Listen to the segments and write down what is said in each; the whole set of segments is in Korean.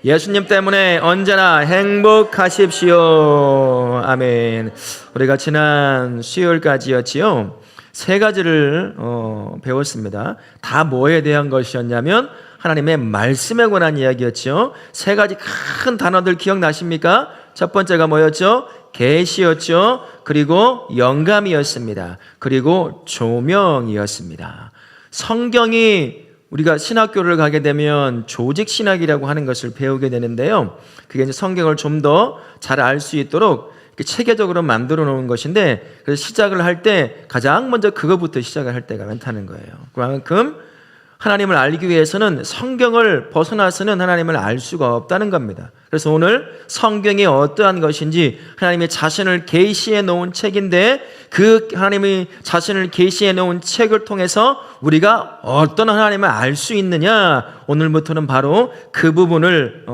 예수님 때문에 언제나 행복하십시오. 아멘. 우리가 지난 수요일까지였지요. 세 가지를 배웠습니다. 다 뭐에 대한 것이었냐면 하나님의 말씀에 관한 이야기였죠. 세 가지 큰 단어들 기억나십니까? 첫 번째가 뭐였죠? 계시였죠. 그리고 영감이었습니다. 그리고 조명이었습니다. 성경이 우리가 신학교를 가게 되면 조직신학이라고 하는 것을 배우게 되는데요. 그게 이제 성경을 좀 더 잘 알 수 있도록 체계적으로 만들어 놓은 것인데, 그래서 시작을 할 때 가장 먼저 그거부터 시작을 할 때가 많다는 거예요. 그만큼 하나님을 알기 위해서는 성경을 벗어나서는 하나님을 알 수가 없다는 겁니다. 그래서 오늘 성경이 어떠한 것인지 하나님의 자신을 계시해 놓은 책인데, 그 하나님이 자신을 계시해 놓은 책을 통해서 우리가 어떤 하나님을 알 수 있느냐, 오늘부터는 바로 그 부분을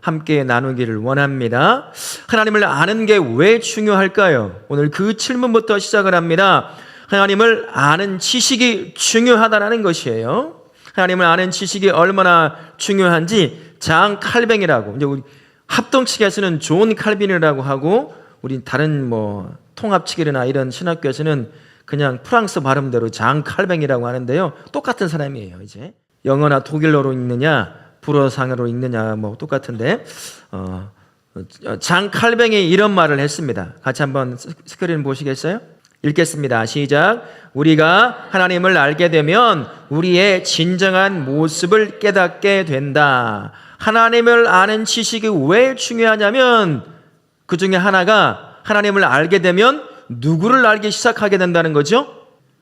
함께 나누기를 원합니다. 하나님을 아는 게 왜 중요할까요? 오늘 그 질문부터 시작을 합니다. 하나님을 아는 지식이 중요하다는 것이에요. 하나님을 아는 지식이 얼마나 중요한지 장 칼뱅이라고, 이제 우리 합동측에서는 존 칼빈이라고 하고, 우리 다른 통합측이나 이런 신학교에서는 그냥 프랑스 발음대로 장 칼뱅이라고 하는데요. 똑같은 사람이에요. 이제 영어나 독일어로 읽느냐 불어상으로 읽느냐 똑같은데 장 칼뱅이 이런 말을 했습니다. 같이 한번 스크린 보시겠어요? 읽겠습니다. 시작. 우리가 하나님을 알게 되면 우리의 진정한 모습을 깨닫게 된다. 하나님을 아는 지식이 왜 중요하냐면 그 중에 하나가 하나님을 알게 되면 누구를 알기 시작하게 된다는 거죠?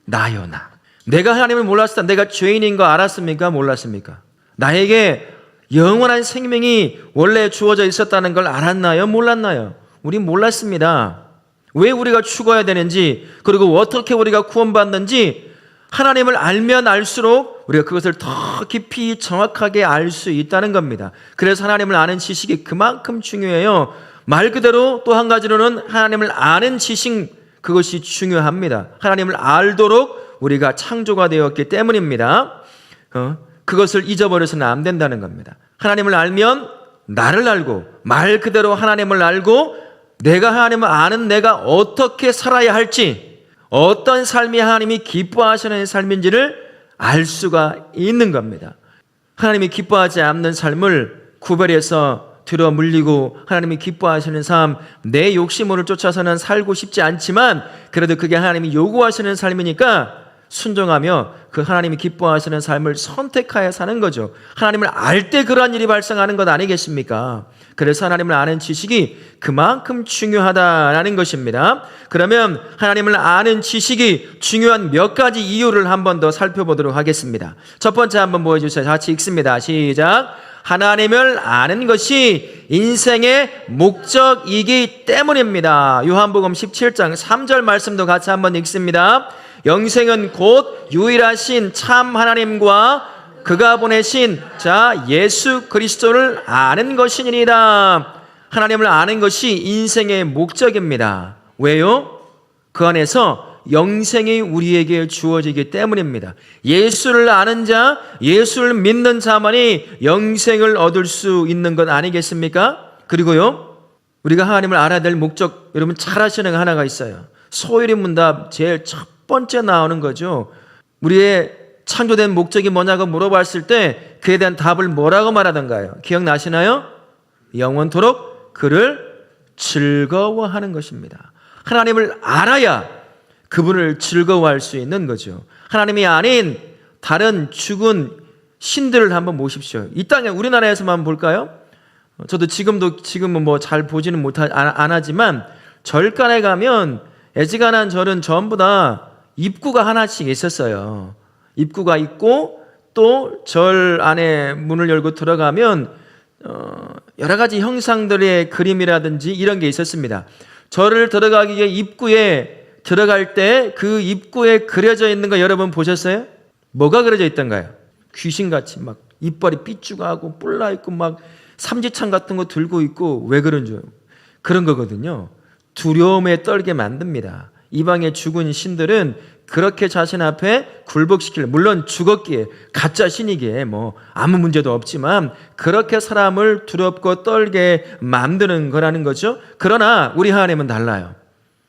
나요, 나. 내가 하나님을 몰랐을 때 내가 죄인인 거 알았습니까? 몰랐습니까? 나에게 영원한 생명이 원래 주어져 있었다는 걸 알았나요? 몰랐나요? 우린 몰랐습니다. 왜 우리가 죽어야 되는지, 그리고 어떻게 우리가 구원받는지 하나님을 알면 알수록 우리가 그것을 더 깊이 정확하게 알 수 있다는 겁니다. 그래서 하나님을 아는 지식이 그만큼 중요해요. 말 그대로 또 한 가지로는 하나님을 아는 지식, 그것이 중요합니다. 하나님을 알도록 우리가 창조가 되었기 때문입니다. 그것을 잊어버려서는 안 된다는 겁니다. 하나님을 알면 나를 알고, 말 그대로 하나님을 알고, 내가 하나님을 아는 내가 어떻게 살아야 할지, 어떤 삶이 하나님이 기뻐하시는 삶인지를 알 수가 있는 겁니다. 하나님이 기뻐하지 않는 삶을 구별해서 들어 물리고 하나님이 기뻐하시는 삶, 내 욕심을 쫓아서는 살고 싶지 않지만 그래도 그게 하나님이 요구하시는 삶이니까 순종하며 그 하나님이 기뻐하시는 삶을 선택하여 사는 거죠. 하나님을 알 때 그러한 일이 발생하는 것 아니겠습니까? 그래서 하나님을 아는 지식이 그만큼 중요하다라는 것입니다. 그러면 하나님을 아는 지식이 중요한 몇 가지 이유를 한 번 더 살펴보도록 하겠습니다. 첫 번째 한번 보여주세요. 같이 읽습니다. 시작. 하나님을 아는 것이 인생의 목적이기 때문입니다. 요한복음 17장 3절 말씀도 같이 한번 읽습니다. 영생은 곧 유일하신 참 하나님과 그가 보내신 자 예수 그리스도를 아는 것이니라. 하나님을 아는 것이 인생의 목적입니다. 왜요? 그 안에서 영생이 우리에게 주어지기 때문입니다. 예수를 아는 자, 예수를 믿는 자만이 영생을 얻을 수 있는 것 아니겠습니까? 그리고요, 우리가 하나님을 알아야 될 목적, 여러분 잘 아시는 거 하나가 있어요. 소율이 문답 제일 첫 번째 나오는 거죠. 우리의 창조된 목적이 뭐냐고 물어봤을 때 그에 대한 답을 뭐라고 말하던가요? 기억나시나요? 영원토록 그를 즐거워하는 것입니다. 하나님을 알아야 그분을 즐거워할 수 있는 거죠. 하나님이 아닌 다른 죽은 신들을 한번 보십시오. 이 땅에 우리나라에서만 볼까요? 저도 지금은 잘 보지는 안 하지만 절간에 가면 애지간한 절은 전부 다 입구가 하나씩 있었어요. 입구가 있고 또 절 안에 문을 열고 들어가면 여러 가지 형상들의 그림이라든지 이런 게 있었습니다. 절을 들어가기 위해 입구에 들어갈 때 그 입구에 그려져 있는 거 여러분 보셨어요? 뭐가 그려져 있던가요? 귀신같이 막 이빨이 삐죽하고 뿔나 있고 막 삼지창 같은 거 들고 있고, 왜 그런 줄? 그런 거거든요. 두려움에 떨게 만듭니다. 이방의 죽은 신들은 그렇게 자신 앞에 굴복시킬, 물론 죽었기에 가짜 신이기에 뭐 아무 문제도 없지만 그렇게 사람을 두렵고 떨게 만드는 거라는 거죠. 그러나 우리 하나님은 달라요.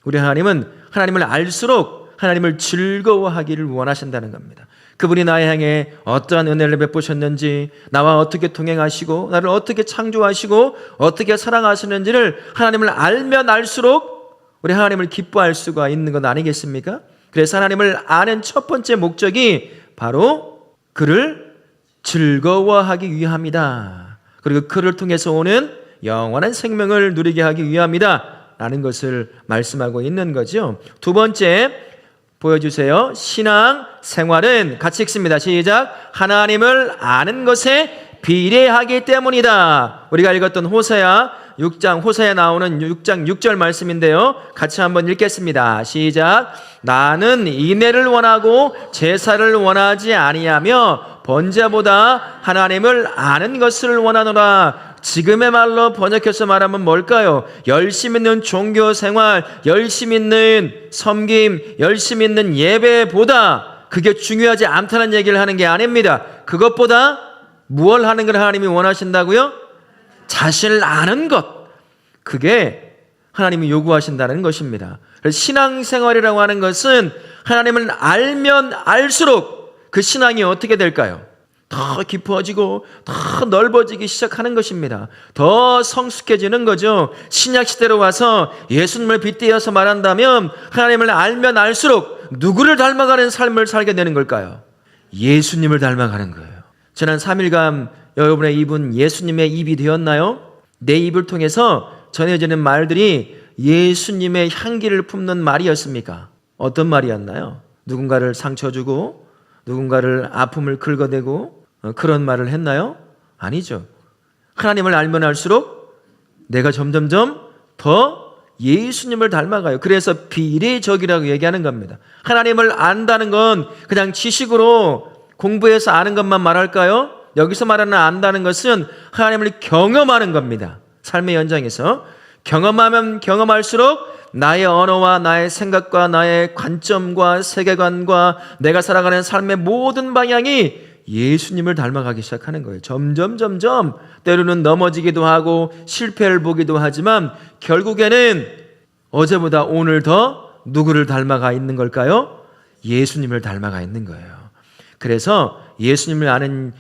우리 하나님은 하나님을 알수록 하나님을 즐거워하기를 원하신다는 겁니다. 그분이 나의 향해 어떠한 은혜를 베푸셨는지, 나와 어떻게 동행하시고 나를 어떻게 창조하시고 어떻게 사랑하시는지를 하나님을 알면 알수록 우리 하나님을 기뻐할 수가 있는 것 아니겠습니까? 그래서 하나님을 아는 첫 번째 목적이 바로 그를 즐거워하기 위함이다. 그리고 그를 통해서 오는 영원한 생명을 누리게 하기 위함이다 라는 것을 말씀하고 있는 거죠. 두 번째 보여주세요. 신앙 생활은 같이 읽습니다. 시작. 하나님을 아는 것에 비례하기 때문이다. 우리가 읽었던 호세아에 나오는 6장 6절 말씀인데요. 같이 한번 읽겠습니다. 시작. 나는 인애를 원하고 제사를 원하지 아니하며 번제보다 하나님을 아는 것을 원하노라. 지금의 말로 번역해서 말하면 뭘까요? 열심 있는 종교 생활, 열심 있는 섬김, 열심 있는 예배보다 그게 중요하지 않다는 얘기를 하는 게 아닙니다. 그것보다 무엇을 하는 걸 하나님이 원하신다고요? 자신을 아는 것. 그게 하나님이 요구하신다는 것입니다. 신앙생활이라고 하는 것은 하나님을 알면 알수록 그 신앙이 어떻게 될까요? 더 깊어지고 더 넓어지기 시작하는 것입니다. 더 성숙해지는 거죠. 신약시대로 와서 예수님을 빗대어서 말한다면 하나님을 알면 알수록 누구를 닮아가는 삶을 살게 되는 걸까요? 예수님을 닮아가는 거예요. 지난 3일간 여러분의 입은 예수님의 입이 되었나요? 내 입을 통해서 전해지는 말들이 예수님의 향기를 품는 말이었습니까? 어떤 말이었나요? 누군가를 상처 주고 누군가를 아픔을 긁어대고 그런 말을 했나요? 아니죠. 하나님을 알면 알수록 내가 점점점 더 예수님을 닮아가요. 그래서 비례적이라고 얘기하는 겁니다. 하나님을 안다는 건 그냥 지식으로 공부해서 아는 것만 말할까요? 여기서 말하는 안다는 것은 하나님을 경험하는 겁니다. 삶의 현장에서 경험하면 경험할수록 나의 언어와 나의 생각과 나의 관점과 세계관과 내가 살아가는 삶의 모든 방향이 예수님을 닮아가기 시작하는 거예요. 점점 때로는 넘어지기도 하고 실패를 보기도 하지만 결국에는 어제보다 오늘 더 누구를 닮아가 있는 걸까요? 예수님을 닮아가 있는 거예요. 그래서 예수님을 아는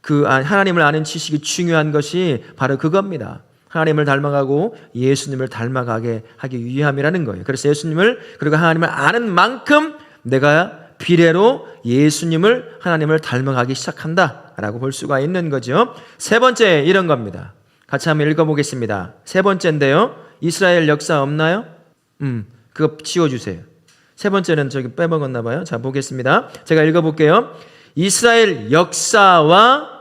하나님을 아는 지식이 중요한 것이 바로 그겁니다. 하나님을 닮아가고 예수님을 닮아가게 하기 위함이라는 거예요. 그래서 예수님을 그리고 하나님을 아는 만큼 내가 비례로 예수님을 하나님을 닮아가기 시작한다라고 볼 수가 있는 거죠. 세 번째 이런 겁니다. 같이 한번 읽어보겠습니다. 세 번째인데요. 이스라엘 역사 없나요? 그거 지워주세요. 세 번째는 저기 빼먹었나 봐요. 자, 보겠습니다. 제가 읽어볼게요. 이스라엘 역사와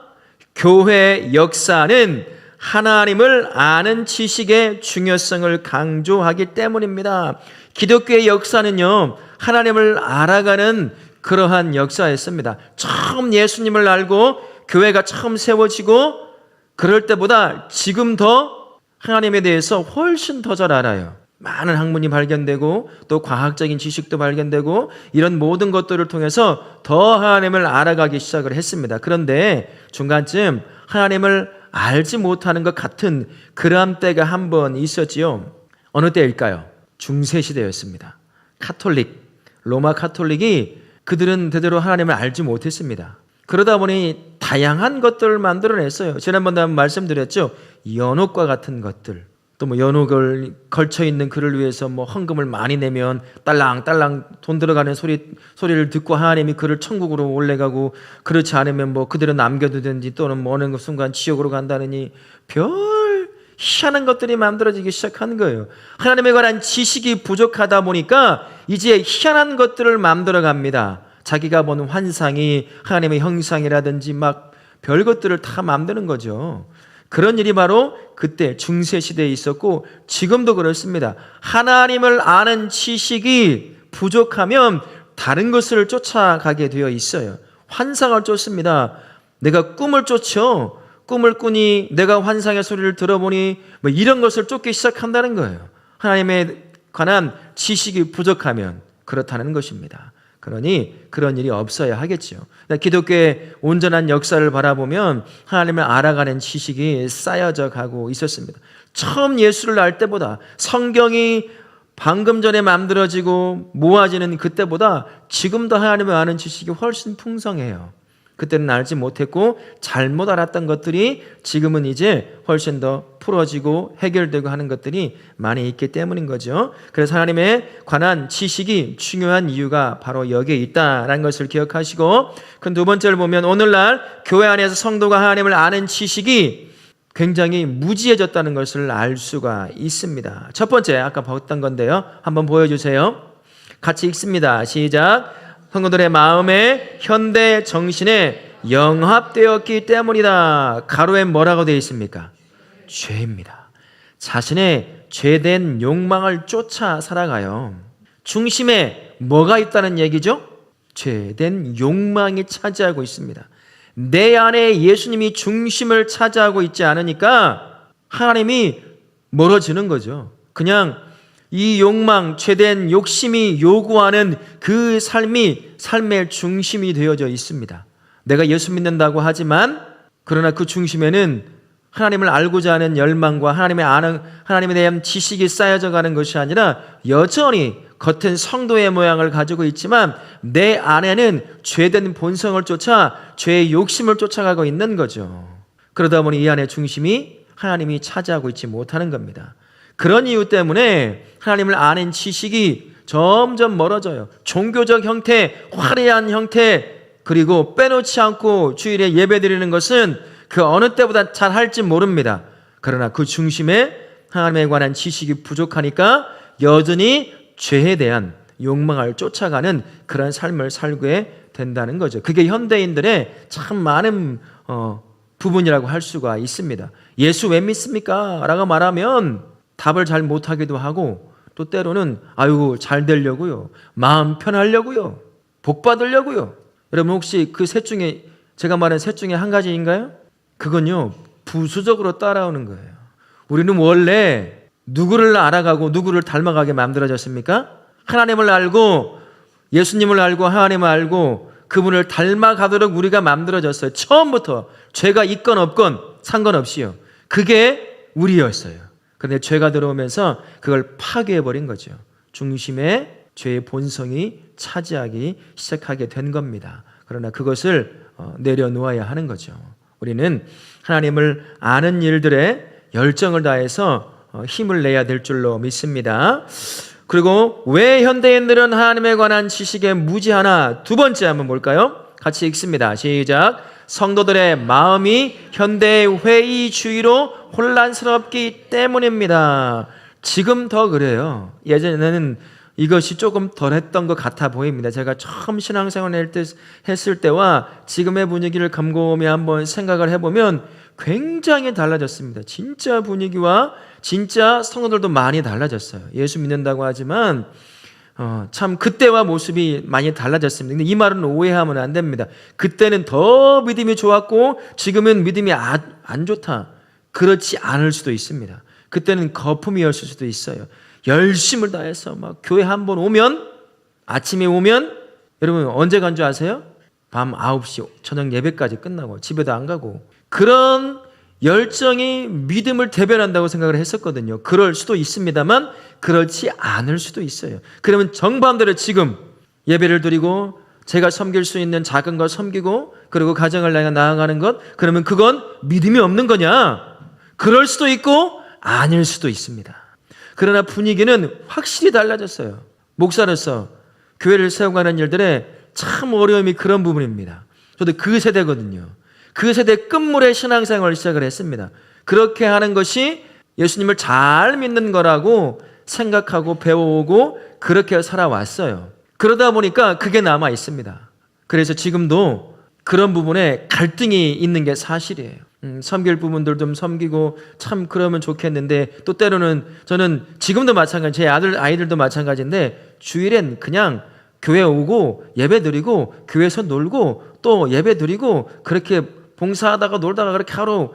교회 역사는 하나님을 아는 지식의 중요성을 강조하기 때문입니다. 기독교의 역사는요, 하나님을 알아가는 그러한 역사였습니다. 처음 예수님을 알고 교회가 처음 세워지고 그럴 때보다 지금 더 하나님에 대해서 훨씬 더 잘 알아요. 많은 학문이 발견되고 또 과학적인 지식도 발견되고 이런 모든 것들을 통해서 더 하나님을 알아가기 시작을 했습니다. 그런데 중간쯤 하나님을 알지 못하는 것 같은 그러한 때가 한 번 있었지요. 어느 때일까요? 중세시대였습니다. 로마 카톨릭이 그들은 제대로 하나님을 알지 못했습니다. 그러다 보니 다양한 것들을 만들어냈어요. 지난번에 말씀드렸죠. 연옥과 같은 것들, 또 뭐 연옥을 걸쳐 있는 그를 위해서 뭐 헌금을 많이 내면 딸랑딸랑 돈 들어가는 소리를 듣고 하나님이 그를 천국으로 올려가고, 그렇지 않으면 뭐 그들은 남겨두든지 또는 뭐 어느 순간 지옥으로 간다느니 별 희한한 것들이 만들어지기 시작한 거예요. 하나님에 관한 지식이 부족하다 보니까 이제 희한한 것들을 만들어 갑니다. 자기가 보는 환상이 하나님의 형상이라든지 막 별 것들을 다 만드는 거죠. 그런 일이 바로 그때 중세시대에 있었고 지금도 그렇습니다. 하나님을 아는 지식이 부족하면 다른 것을 쫓아가게 되어 있어요. 환상을 쫓습니다. 내가 꿈을 쫓죠. 꿈을 꾸니 내가 환상의 소리를 들어보니 뭐 이런 것을 쫓기 시작한다는 거예요. 하나님에 관한 지식이 부족하면 그렇다는 것입니다. 그러니 그런 일이 없어야 하겠죠. 기독교의 온전한 역사를 바라보면 하나님을 알아가는 지식이 쌓여져 가고 있었습니다. 처음 예수를 알 때보다, 성경이 방금 전에 만들어지고 모아지는 그때보다 지금도 하나님을 아는 지식이 훨씬 풍성해요. 그때는 알지 못했고 잘못 알았던 것들이 지금은 이제 훨씬 더 풀어지고 해결되고 하는 것들이 많이 있기 때문인 거죠. 그래서 하나님에 관한 지식이 중요한 이유가 바로 여기에 있다라는 것을 기억하시고, 그 두 번째를 보면 오늘날 교회 안에서 성도가 하나님을 아는 지식이 굉장히 무지해졌다는 것을 알 수가 있습니다. 첫 번째, 아까 봤던 건데요. 한번 보여주세요. 같이 읽습니다. 시작. 성도들의 마음에 현대 정신에 영합되었기 때문이다. 가로에 뭐라고 되어 있습니까? 죄입니다. 자신의 죄된 욕망을 쫓아 살아가요. 중심에 뭐가 있다는 얘기죠? 죄된 욕망이 차지하고 있습니다. 내 안에 예수님이 중심을 차지하고 있지 않으니까 하나님이 멀어지는 거죠. 그냥 이 욕망, 죄된 욕심이 요구하는 그 삶이 삶의 중심이 되어져 있습니다. 내가 예수 믿는다고 하지만 그러나 그 중심에는 하나님을 알고자 하는 열망과 하나님에 대한 지식이 쌓여져 가는 것이 아니라 여전히 겉은 성도의 모양을 가지고 있지만 내 안에는 죄된 본성을 쫓아 죄의 욕심을 쫓아가고 있는 거죠. 그러다 보니 이 안의 중심이 하나님이 차지하고 있지 못하는 겁니다. 그런 이유 때문에 하나님을 아는 지식이 점점 멀어져요. 종교적 형태, 화려한 형태, 그리고 빼놓지 않고 주일에 예배드리는 것은 그 어느 때보다 잘 할지 모릅니다. 그러나 그 중심에 하나님에 관한 지식이 부족하니까 여전히 죄에 대한 욕망을 쫓아가는 그런 삶을 살게 된다는 거죠. 그게 현대인들의 참 많은 부분이라고 할 수가 있습니다. 예수 왜 믿습니까? 라고 말하면 답을 잘 못하기도 하고, 또 때로는 아유 잘 되려고요, 마음 편하려고요, 복 받으려고요. 여러분 혹시 그 셋 중에 제가 말한 셋 중에 한 가지인가요? 그건요 부수적으로 따라오는 거예요. 우리는 원래 누구를 알아가고 누구를 닮아가게 만들어졌습니까? 하나님을 알고 예수님을 알고 하나님을 알고 그분을 닮아가도록 우리가 만들어졌어요. 처음부터 죄가 있건 없건 상관없이요. 그게 우리였어요. 그런데 죄가 들어오면서 그걸 파괴해버린 거죠. 중심에 죄의 본성이 차지하기 시작하게 된 겁니다. 그러나 그것을 내려놓아야 하는 거죠. 우리는 하나님을 아는 일들에 열정을 다해서 힘을 내야 될 줄로 믿습니다. 그리고 왜 현대인들은 하나님에 관한 지식에 무지하나? 두 번째 한번 볼까요? 같이 읽습니다. 시작. 성도들의 마음이 현대의 회의주의로 혼란스럽기 때문입니다. 지금 더 그래요. 예전에는 이것이 조금 덜했던 것 같아 보입니다. 제가 처음 신앙생활을 했을 때와 지금의 분위기를 곰곰이 한번 생각을 해보면 굉장히 달라졌습니다. 진짜 분위기와 진짜 성도들도 많이 달라졌어요. 예수 믿는다고 하지만 참 그때와 모습이 많이 달라졌습니다. 근데 이 말은 오해하면 안 됩니다. 그때는 더 믿음이 좋았고 지금은 믿음이 안 좋다, 그렇지 않을 수도 있습니다. 그때는 거품이었을 수도 있어요. 열심을 다해서 막 교회 한 번 오면, 아침에 오면, 여러분 언제 간 줄 아세요? 밤 9시 저녁 예배까지 끝나고 집에도 안 가고, 그런 열정이 믿음을 대변한다고 생각을 했었거든요. 그럴 수도 있습니다만 그렇지 않을 수도 있어요. 그러면 정반대로 지금 예배를 드리고 제가 섬길 수 있는 작은 것 섬기고 그리고 가정을 나아가는 것, 그러면 그건 믿음이 없는 거냐? 그럴 수도 있고 아닐 수도 있습니다. 그러나 분위기는 확실히 달라졌어요. 목사로서 교회를 세워가는 일들에 참 어려움이 그런 부분입니다. 저도 그 세대거든요. 그 세대 끝물의 신앙생활을 시작을 했습니다. 그렇게 하는 것이 예수님을 잘 믿는 거라고 생각하고 배워오고 그렇게 살아왔어요. 그러다 보니까 그게 남아 있습니다. 그래서 지금도 그런 부분에 갈등이 있는 게 사실이에요. 섬길 부분들 좀 섬기고 참 그러면 좋겠는데, 또 때로는 저는 지금도 마찬가지, 제 아이들도 마찬가지인데 주일엔 그냥 교회 오고 예배 드리고 교회에서 놀고 또 예배 드리고 그렇게 봉사하다가 놀다가 그렇게 하루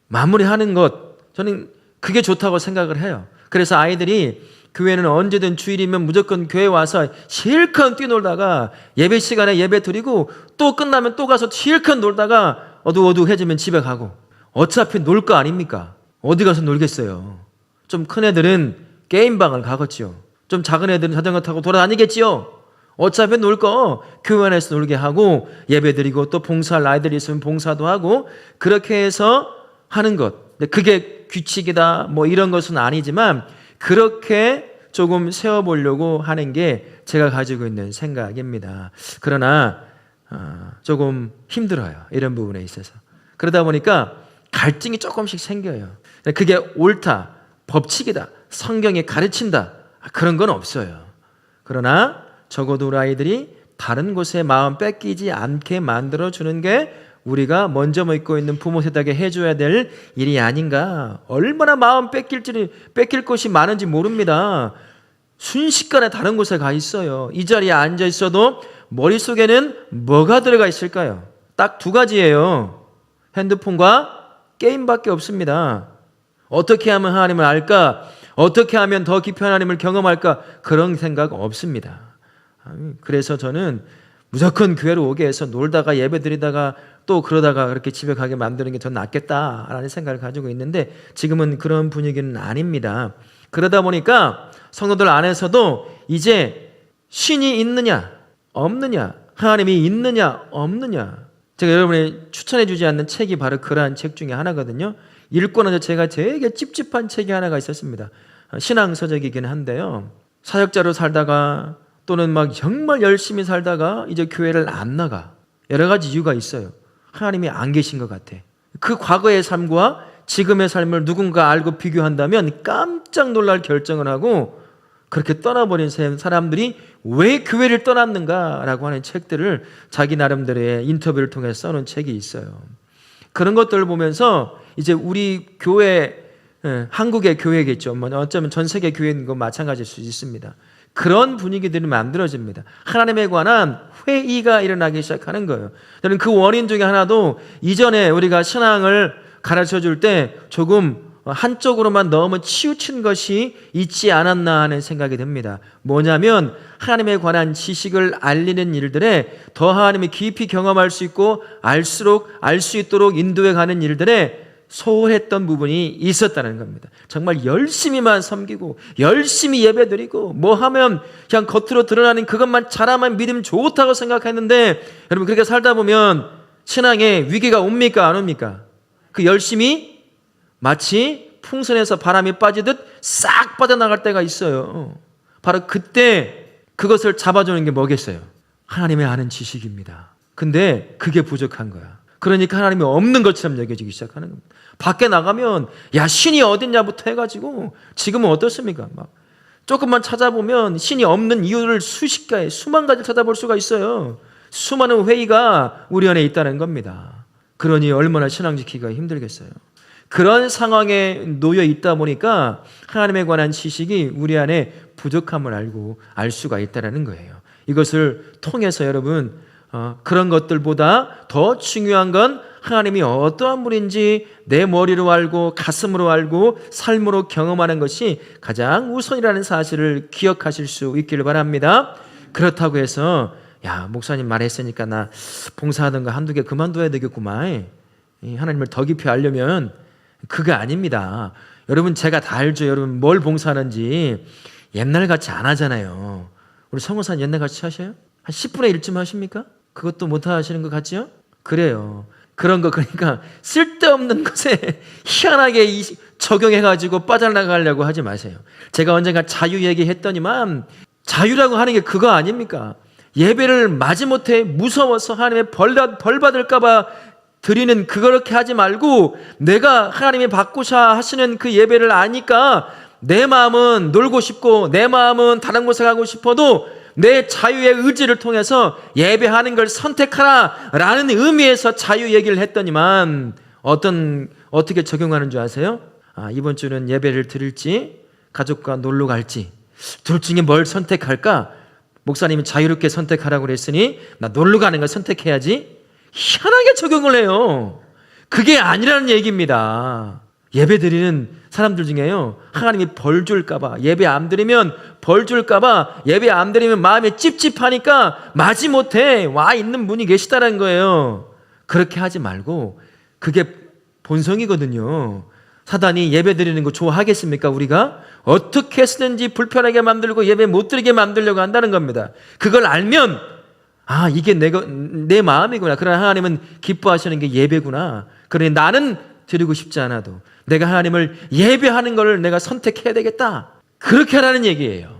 마무리하는 것, 저는 그게 좋다고 생각을 해요. 그래서 아이들이 교회는 언제든 주일이면 무조건 교회 와서 실컷 뛰놀다가 예배 시간에 예배 드리고 또 끝나면 또 가서 실컷 놀다가 어둑어둑해지면 집에 가고 어차피 놀 거 아닙니까? 어디 가서 놀겠어요. 좀 큰 애들은 게임방을 가겠지요. 좀 작은 애들은 자전거 타고 돌아다니겠지요. 어차피 놀 거 교회 안에서 놀게 하고 예배 드리고 또 봉사할 아이들이 있으면 봉사도 하고 그렇게 해서 하는 것. 그게 규칙이다 뭐 이런 것은 아니지만 그렇게 조금 세워보려고 하는 게 제가 가지고 있는 생각입니다. 그러나 조금 힘들어요. 이런 부분에 있어서. 그러다 보니까 갈등이 조금씩 생겨요. 그게 옳다, 법칙이다, 성경이 가르친다 그런 건 없어요. 그러나 적어도 우리 아이들이 다른 곳에 마음 뺏기지 않게 만들어주는 게 우리가 먼저 믿고 있는 부모 세대에게 해줘야 될 일이 아닌가. 얼마나 마음 뺏길 곳이 많은지 모릅니다. 순식간에 다른 곳에 가 있어요. 이 자리에 앉아 있어도 머릿속에는 뭐가 들어가 있을까요? 딱 두 가지예요. 핸드폰과 게임밖에 없습니다. 어떻게 하면 하나님을 알까? 어떻게 하면 더 깊이 하나님을 경험할까? 그런 생각 없습니다. 그래서 저는 무조건 교회로 오게 해서 놀다가 예배 드리다가 또 그러다가 그렇게 집에 가게 만드는 게 더 낫겠다라는 생각을 가지고 있는데 지금은 그런 분위기는 아닙니다. 그러다 보니까 성도들 안에서도 이제 신이 있느냐 없느냐, 하나님이 있느냐 없느냐, 제가 여러분이 추천해 주지 않는 책이 바로 그러한 책 중에 하나거든요. 읽고 나서 제가 되게 찝찝한 책이 하나가 있었습니다. 신앙서적이긴 한데요. 사역자로 살다가 또는 막 정말 열심히 살다가 이제 교회를 안 나가. 여러 가지 이유가 있어요. 하나님이 안 계신 것 같아. 그 과거의 삶과 지금의 삶을 누군가 알고 비교한다면 깜짝 놀랄 결정을 하고 그렇게 떠나버린 사람들이 왜 교회를 떠났는가라고 하는 책들을 자기 나름대로의 인터뷰를 통해서 써놓은 책이 있어요. 그런 것들을 보면서 이제 우리 교회, 한국의 교회겠죠. 어쩌면 전 세계 교회인 건 마찬가지일 수 있습니다. 그런 분위기들이 만들어집니다. 하나님에 관한 회의가 일어나기 시작하는 거예요. 저는 그 원인 중에 하나도 이전에 우리가 신앙을 가르쳐 줄 때 조금 한쪽으로만 너무 치우친 것이 있지 않았나 하는 생각이 듭니다. 뭐냐면 하나님에 관한 지식을 알리는 일들에 더 하나님이 깊이 경험할 수 있고 알수록 알 수 있도록 인도해 가는 일들에 소홀했던 부분이 있었다는 겁니다. 정말 열심히만 섬기고 열심히 예배드리고 뭐 하면 그냥 겉으로 드러나는 그것만 잘하면 믿음 좋다고 생각했는데 여러분 그렇게 살다 보면 신앙에 위기가 옵니까 안 옵니까? 그 열심히 마치 풍선에서 바람이 빠지듯 싹 빠져나갈 때가 있어요. 바로 그때 그것을 잡아주는 게 뭐겠어요? 하나님의 아는 지식입니다. 근데 그게 부족한 거야. 그러니까 하나님이 없는 것처럼 여겨지기 시작하는 겁니다. 밖에 나가면 야 신이 어딨냐부터 해가지고 지금은 어떻습니까? 막 조금만 찾아보면 신이 없는 이유를 수십 가지 수만 가지 찾아볼 수가 있어요. 수많은 회의가 우리 안에 있다는 겁니다. 그러니 얼마나 신앙 지키기가 힘들겠어요. 그런 상황에 놓여 있다 보니까 하나님에 관한 지식이 우리 안에 부족함을 알 수가 있다는 거예요. 이것을 통해서 여러분 그런 것들보다 더 중요한 건 하나님이 어떠한 분인지 내 머리로 알고 가슴으로 알고 삶으로 경험하는 것이 가장 우선이라는 사실을 기억하실 수 있기를 바랍니다. 그렇다고 해서 야 목사님 말했으니까 나 봉사하던 거 한두 개 그만둬야 되겠구만. 하나님을 더 깊이 알려면 그게 아닙니다. 여러분 제가 다 알죠. 여러분 뭘 봉사하는지 옛날같이 안 하잖아요. 우리 성호사님 옛날같이 하셔요? 한 10분의 1쯤 하십니까? 그것도 못 하시는 것 같지요? 그래요. 그런 거 그러니까 쓸데없는 것에 희한하게 적용해가지고 빠져나가려고 하지 마세요. 제가 언젠가 자유 얘기했더니만 자유라고 하는 게 그거 아닙니까? 예배를 마지못해 무서워서 하나님의 벌 받을까 봐 드리는 그렇게 하지 말고 내가 하나님이 받고자 하시는 그 예배를 아니까 내 마음은 놀고 싶고 내 마음은 다른 곳에 가고 싶어도 내 자유의 의지를 통해서 예배하는 걸 선택하라라는 의미에서 자유 얘기를 했더니만 어떻게 적용하는 줄 아세요? 이번 주는 예배를 드릴지 가족과 놀러 갈지 둘 중에 뭘 선택할까? 목사님이 자유롭게 선택하라고 그랬으니 나 놀러 가는 걸 선택해야지. 희한하게 적용을 해요. 그게 아니라는 얘기입니다. 예배 드리는 사람들 중에요, 하나님이 벌 줄까봐, 예배 안 드리면 벌 줄까봐, 예배 안 드리면 마음이 찝찝하니까 마지못해 와 있는 분이 계시다는 거예요. 그렇게 하지 말고, 그게 본성이거든요. 사단이 예배 드리는 거 좋아하겠습니까? 우리가 어떻게 해서든지 불편하게 만들고 예배 못 드리게 만들려고 한다는 겁니다. 그걸 알면 이게 내 마음이구나. 그러나 하나님은 기뻐하시는 게 예배구나. 그러니 나는 드리고 싶지 않아도 내가 하나님을 예배하는 걸 내가 선택해야 되겠다. 그렇게 하라는 얘기예요.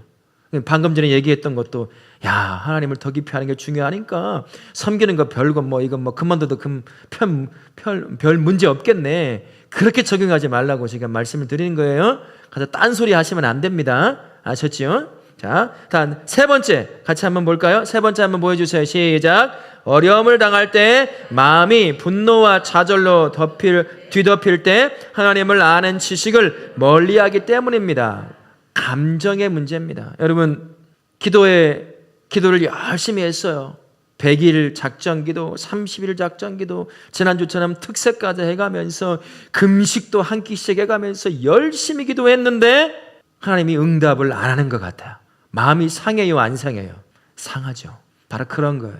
방금 전에 얘기했던 것도 하나님을 더 깊이 하는 게 중요하니까 섬기는 거 별거 이건 그만둬도 별 문제 없겠네. 그렇게 적용하지 말라고 제가 말씀을 드리는 거예요. 가서 딴소리 하시면 안 됩니다. 아셨지요? 자, 다음 세 번째 같이 한번 볼까요? 세 번째 한번 보여주세요. 시작. 어려움을 당할 때 마음이 분노와 좌절로 뒤덮일 때 하나님을 아는 지식을 멀리하기 때문입니다. 감정의 문제입니다. 여러분, 기도를 열심히 했어요. 100일 작전기도, 30일 작전기도, 지난주처럼 특세까지 해가면서 금식도 한 끼씩 해가면서 열심히 기도했는데 하나님이 응답을 안 하는 것 같아요. 마음이 상해요, 안 상해요? 상하죠. 바로 그런 거예요.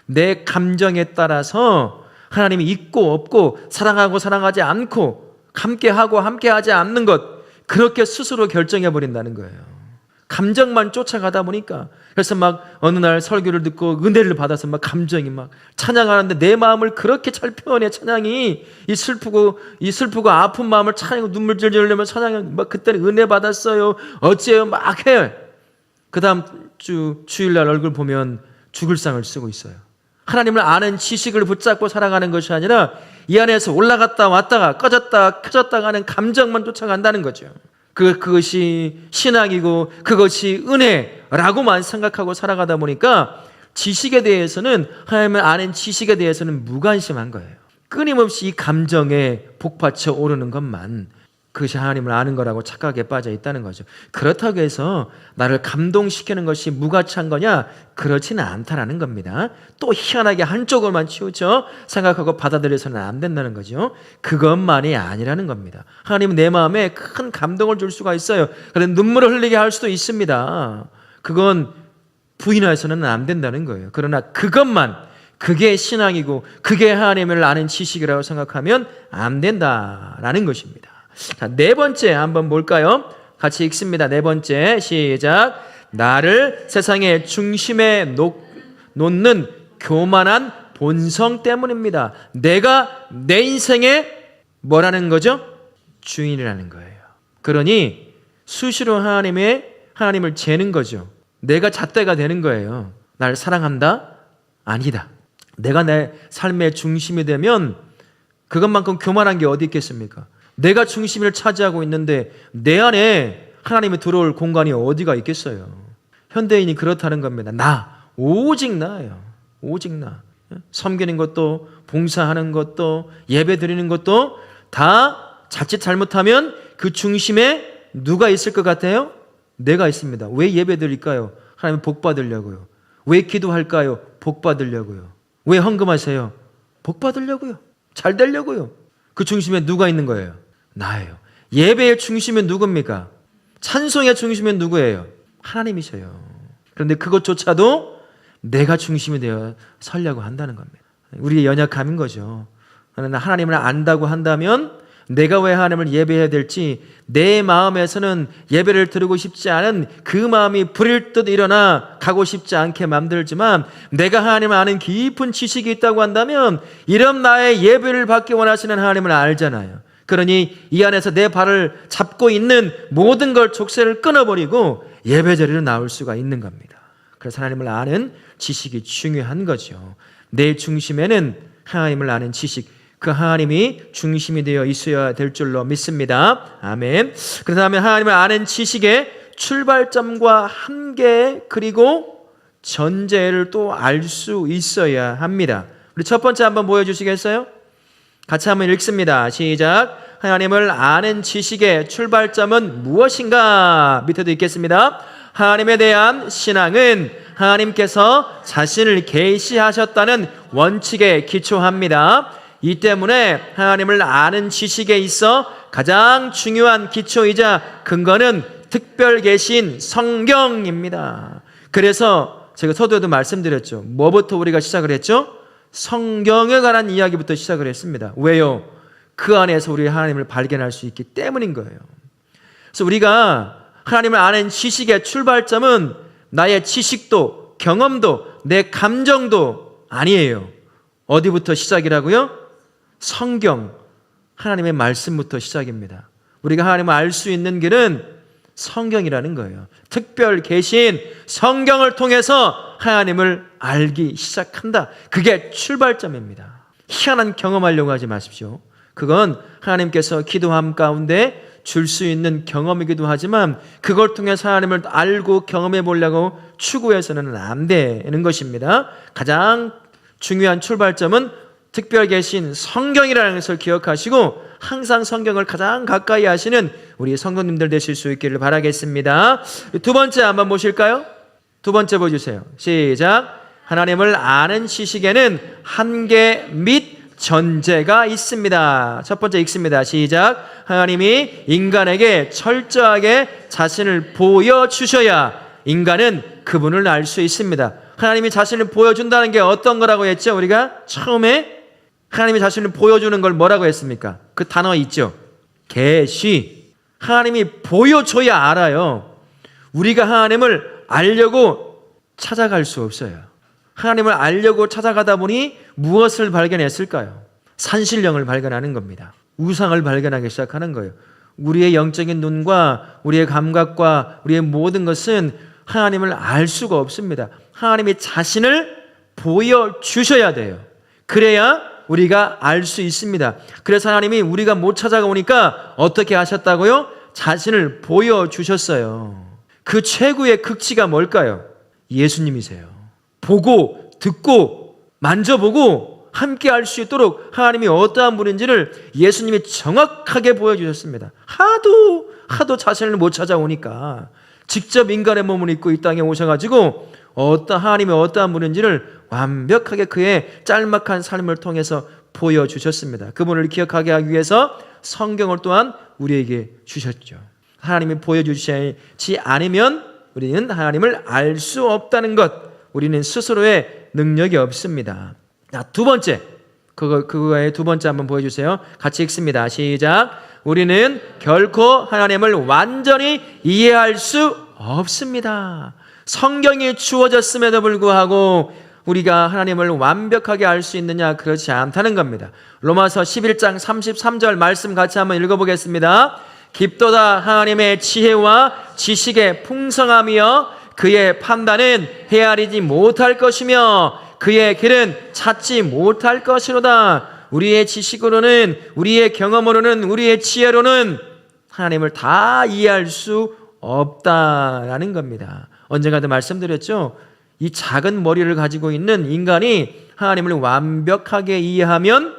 내 감정에 따라서 하나님이 있고 없고, 사랑하고 사랑하지 않고, 함께하고 함께하지 않는 것, 그렇게 스스로 결정해 버린다는 거예요. 감정만 쫓아가다 보니까, 그래서 어느 날 설교를 듣고 은혜를 받아서 감정이 찬양하는데 내 마음을 그렇게 잘 표현해. 찬양이 이 슬프고 아픈 마음을 찬양하고 눈물 질질 흘리면 찬양이 그때는 은혜 받았어요, 어째요 해요. 그 다음 주일날 얼굴 보면 죽을 상을 쓰고 있어요. 하나님을 아는 지식을 붙잡고 살아가는 것이 아니라 이 안에서 올라갔다 왔다가 꺼졌다 켜졌다 하는 감정만 쫓아간다는 거죠. 그것이 신앙이고 그것이 은혜라고만 생각하고 살아가다 보니까 지식에 대해서는, 하나님을 아는 지식에 대해서는 무관심한 거예요. 끊임없이 이 감정에 복받쳐 오르는 것만, 그것이 하나님을 아는 거라고 착각에 빠져 있다는 거죠. 그렇다고 해서 나를 감동시키는 것이 무가치한 거냐? 그렇지는 않다라는 겁니다. 또 희한하게 한쪽으로만 치우쳐 생각하고 받아들여서는 안 된다는 거죠. 그것만이 아니라는 겁니다. 하나님은 내 마음에 큰 감동을 줄 수가 있어요. 그런데 눈물을 흘리게 할 수도 있습니다. 그건 부인해서는 안 된다는 거예요. 그러나 그게 신앙이고 그게 하나님을 아는 지식이라고 생각하면 안 된다라는 것입니다. 자, 네 번째 한번 볼까요? 같이 읽습니다. 네 번째 시작. 나를 세상의 중심에 놓는 교만한 본성 때문입니다. 내가 내 인생의 뭐라는 거죠? 주인이라는 거예요. 그러니 수시로 하나님을 재는 거죠. 내가 잣대가 되는 거예요. 날 사랑한다? 아니다. 내가 내 삶의 중심이 되면 그것만큼 교만한 게 어디 있겠습니까? 내가 중심을 차지하고 있는데 내 안에 하나님이 들어올 공간이 어디가 있겠어요? 현대인이 그렇다는 겁니다. 오직 나예요. 오직 나. 섬기는 것도, 봉사하는 것도, 예배 드리는 것도 다 자칫 잘못하면 그 중심에 누가 있을 것 같아요? 내가 있습니다. 왜 예배 드릴까요? 하나님 복 받으려고요. 왜 기도할까요? 복 받으려고요. 왜 헌금하세요? 복 받으려고요. 잘 되려고요. 그 중심에 누가 있는 거예요? 나예요. 예배의 중심은 누굽니까? 찬송의 중심은 누구예요? 하나님이셔요. 그런데 그것조차도 내가 중심이 되어 서려고 한다는 겁니다. 우리의 연약함인 거죠. 하나님을 안다고 한다면 내가 왜 하나님을 예배해야 될지, 내 마음에서는 예배를 드리고 싶지 않은 그 마음이 불일 듯 일어나 가고 싶지 않게 만들지만, 내가 하나님을 아는 깊은 지식이 있다고 한다면 이런 나의 예배를 받기 원하시는 하나님을 알잖아요. 그러니 이 안에서 내 발을 잡고 있는 모든 걸 족쇄를 끊어버리고 예배 자리로 나올 수가 있는 겁니다. 그래서 하나님을 아는 지식이 중요한 거죠. 내 중심에는 하나님을 아는 지식, 그 하나님이 중심이 되어 있어야 될 줄로 믿습니다. 아멘. 그 다음에 하나님을 아는 지식의 출발점과 한계, 그리고 전제를 또 알 수 있어야 합니다. 우리 첫 번째 한번 보여주시겠어요? 같이 한번 읽습니다. 시작. 하나님을 아는 지식의 출발점은 무엇인가? 밑에도 있겠습니다. 하나님에 대한 신앙은 하나님께서 자신을 계시하셨다는 원칙에 기초합니다. 이 때문에 하나님을 아는 지식에 있어 가장 중요한 기초이자 근거는 특별 계신 성경입니다. 그래서 제가 서두에도 말씀드렸죠. 뭐부터 우리가 시작을 했죠? 성경에 관한 이야기부터 시작을 했습니다. 왜요? 그 안에서 우리 하나님을 발견할 수 있기 때문인 거예요. 그래서 우리가 하나님을 아는 지식의 출발점은 나의 지식도 경험도 내 감정도 아니에요. 어디부터 시작이라고요? 성경, 하나님의 말씀부터 시작입니다. 우리가 하나님을 알 수 있는 길은 성경이라는 거예요. 특별 계신 성경을 통해서 하나님을 알기 시작한다. 그게 출발점입니다. 희한한 경험하려고 하지 마십시오. 그건 하나님께서 기도함 가운데 줄 수 있는 경험이기도 하지만 그걸 통해서 하나님을 알고 경험해 보려고 추구해서는 안 되는 것입니다. 가장 중요한 출발점은 특별 계신 성경이라는 것을 기억하시고 항상 성경을 가장 가까이 하시는 우리 성도님들 되실 수 있기를 바라겠습니다. 두 번째 한번 보실까요? 두 번째 보여주세요. 시작. 하나님을 아는 지식에는 한계 및 전제가 있습니다. 첫 번째 읽습니다. 시작. 하나님이 인간에게 철저하게 자신을 보여주셔야 인간은 그분을 알 수 있습니다. 하나님이 자신을 보여준다는 게 어떤 거라고 했죠? 우리가 처음에 하나님이 자신을 보여주는 걸 뭐라고 했습니까? 그 단어 있죠? 계시. 하나님이 보여줘야 알아요. 우리가 하나님을 알려고 찾아갈 수 없어요. 하나님을 알려고 찾아가다 보니 무엇을 발견했을까요? 산신령을 발견하는 겁니다. 우상을 발견하기 시작하는 거예요. 우리의 영적인 눈과 우리의 감각과 우리의 모든 것은 하나님을 알 수가 없습니다. 하나님이 자신을 보여주셔야 돼요. 그래야 우리가 알 수 있습니다. 그래서 하나님이 우리가 못 찾아오니까 어떻게 하셨다고요? 자신을 보여주셨어요. 그 최고의 극치가 뭘까요? 예수님이세요. 보고 듣고 만져보고 함께 알 수 있도록 하나님이 어떠한 분인지를 예수님이 정확하게 보여주셨습니다. 하도 자신을 못 찾아오니까 직접 인간의 몸을 입고 이 땅에 오셔가지고 하나님이 어떠한 분인지를 완벽하게 그의 짤막한 삶을 통해서 보여주셨습니다. 그분을 기억하게 하기 위해서 성경을 또한 우리에게 주셨죠. 하나님이 보여주시지 않으면 우리는 하나님을 알 수 없다는 것, 우리는 스스로의 능력이 없습니다. 자, 두 번째, 그거의 두 번째 한번 보여주세요. 같이 읽습니다. 시작. 우리는 결코 하나님을 완전히 이해할 수 없습니다. 성경이 주어졌음에도 불구하고 우리가 하나님을 완벽하게 알 수 있느냐? 그렇지 않다는 겁니다. 로마서 11장 33절 말씀 같이 한번 읽어보겠습니다. 깊도다 하나님의 지혜와 지식의 풍성함이여 그의 판단은 헤아리지 못할 것이며 그의 길은 찾지 못할 것이로다. 우리의 지식으로는, 우리의 경험으로는, 우리의 지혜로는 하나님을 다 이해할 수 없다라는 겁니다. 언젠가도 말씀드렸죠. 이 작은 머리를 가지고 있는 인간이 하나님을 완벽하게 이해하면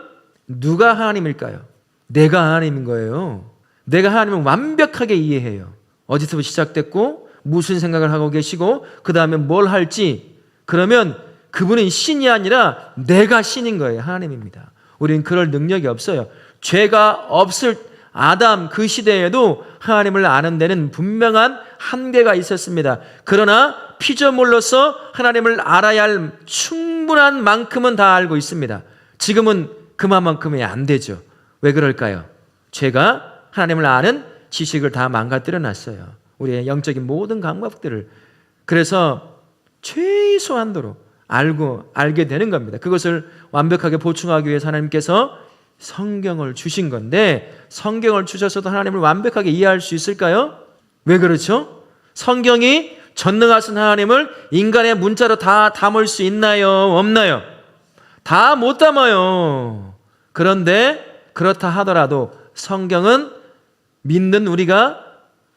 누가 하나님일까요? 내가 하나님인 거예요. 내가 하나님을 완벽하게 이해해요. 어디서 시작됐고 무슨 생각을 하고 계시고 그 다음에 뭘 할지, 그러면 그분은 신이 아니라 내가 신인 거예요. 하나님입니다. 우리는 그럴 능력이 없어요. 죄가 없을 아담 그 시대에도 하나님을 아는 데는 분명한 한계가 있었습니다. 그러나 피조물로서 하나님을 알아야 할 충분한 만큼은 다 알고 있습니다. 지금은 그만큼이 안 되죠. 왜 그럴까요? 죄가 하나님을 아는 지식을 다 망가뜨려 놨어요. 우리의 영적인 모든 감각들을. 그래서 최소한도로 알게 되는 겁니다. 그것을 완벽하게 보충하기 위해서 하나님께서 성경을 주신 건데, 성경을 주셔서도 하나님을 완벽하게 이해할 수 있을까요? 왜 그렇죠? 성경이 전능하신 하나님을 인간의 문자로 다 담을 수 있나요? 없나요? 다 못 담아요. 그런데 그렇다 하더라도 성경은 믿는 우리가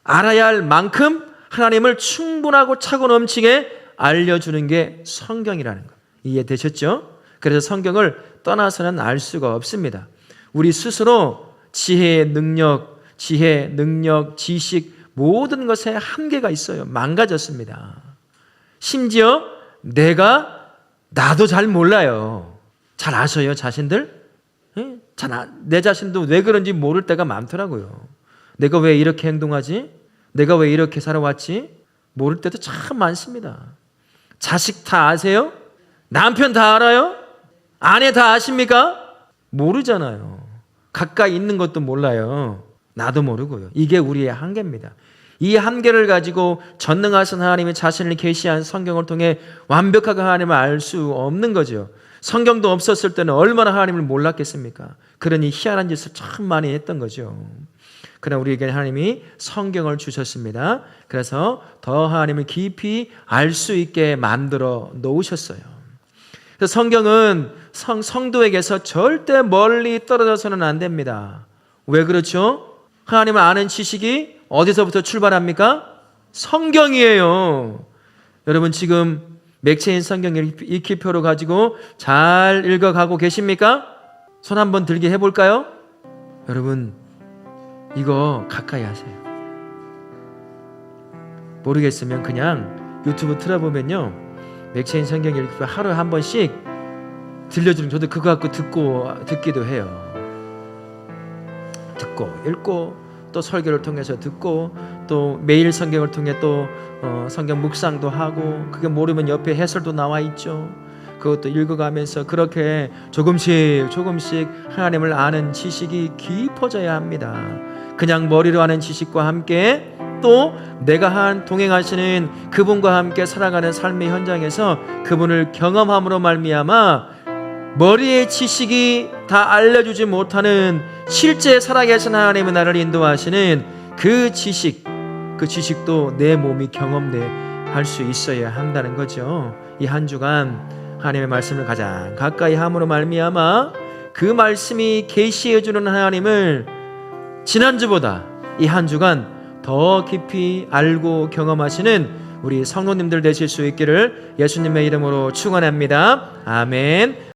알아야 할 만큼 하나님을 충분하고 차고 넘치게 알려주는 게 성경이라는 것. 이해되셨죠? 그래서 성경을 떠나서는 알 수가 없습니다. 우리 스스로 지혜, 능력, 지식, 모든 것에 한계가 있어요. 망가졌습니다. 심지어 나도 잘 몰라요. 잘 아셔요, 자신들? 내 자신도 왜 그런지 모를 때가 많더라고요. 내가 왜 이렇게 행동하지? 내가 왜 이렇게 살아왔지? 모를 때도 참 많습니다. 자식 다 아세요? 남편 다 알아요? 아내 다 아십니까? 모르잖아요. 가까이 있는 것도 몰라요. 나도 모르고요. 이게 우리의 한계입니다. 이 한계를 가지고 전능하신 하나님이 자신을 계시한 성경을 통해 완벽하게 하나님을 알 수 없는 거죠. 성경도 없었을 때는 얼마나 하나님을 몰랐겠습니까? 그러니 희한한 짓을 참 많이 했던 거죠. 그러나 우리에게 하나님이 성경을 주셨습니다. 그래서 더 하나님을 깊이 알 수 있게 만들어 놓으셨어요. 그래서 성경은 성도에게서 절대 멀리 떨어져서는 안 됩니다. 왜 그렇죠? 하나님을 아는 지식이 어디서부터 출발합니까? 성경이에요. 여러분 지금 맥체인 성경 읽기표로 가지고 잘 읽어가고 계십니까? 손 한번 들게 해볼까요? 여러분 이거 가까이 하세요. 모르겠으면 그냥 유튜브 틀어보면요, 맥체인 성경 읽기표 하루에 한 번씩 들려주는, 저도 그거 갖고 듣기도 해요. 듣고 읽고 또 설교를 통해서 듣고 또 매일 성경을 통해 또 성경 묵상도 하고, 그게 모르면 옆에 해설도 나와 있죠. 그것도 읽어가면서 그렇게 조금씩 하나님을 아는 지식이 깊어져야 합니다. 그냥 머리로 아는 지식과 함께 또 내가 동행하시는 그분과 함께 살아가는 삶의 현장에서 그분을 경험함으로 말미암아 머리의 지식이 다 알려주지 못하는 실제 살아계신 하나님의 나를 인도하시는 그 지식도 내 몸이 경험할 수 있어야 한다는 거죠. 이 한 주간 하나님의 말씀을 가장 가까이 함으로 말미암아 그 말씀이 계시해 주는 하나님을 지난주보다 이 한 주간 더 깊이 알고 경험하시는 우리 성도님들 되실 수 있기를 예수님의 이름으로 축원합니다. 아멘.